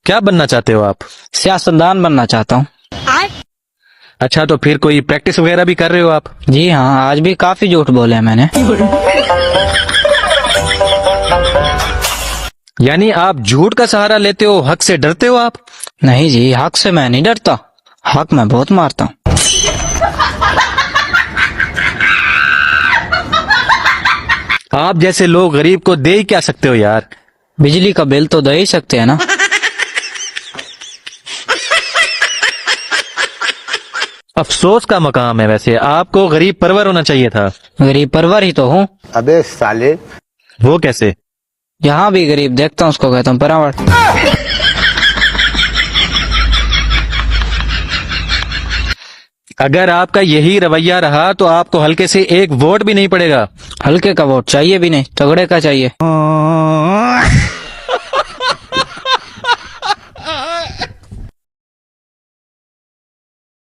क्या बनना चाहते हो आप? सियासतदान बनना चाहता हूँ। अच्छा, तो फिर कोई प्रैक्टिस वगैरह भी कर रहे हो आप? जी हाँ, आज भी काफी झूठ बोले हैं मैंने। यानी आप झूठ का सहारा लेते हो, हक से डरते हो आप? नहीं जी, हक से मैं नहीं डरता, हक मैं बहुत मारता हूँ। आप जैसे लोग गरीब को दे ही क्या सकते हो यार? बिजली का बिल तो दे ही सकते हैं ना। अफसोस का मकाम है, वैसे आपको गरीब परवर होना चाहिए था। गरीब परवर ही तो हूँ। अबे साले, वो कैसे? यहाँ भी गरीब देखता हूँ उसको कहता हूँ परवर। अगर आपका यही रवैया रहा तो आपको हल्के से एक वोट भी नहीं पड़ेगा। हल्के का वोट चाहिए भी नहीं, तगड़े का चाहिए।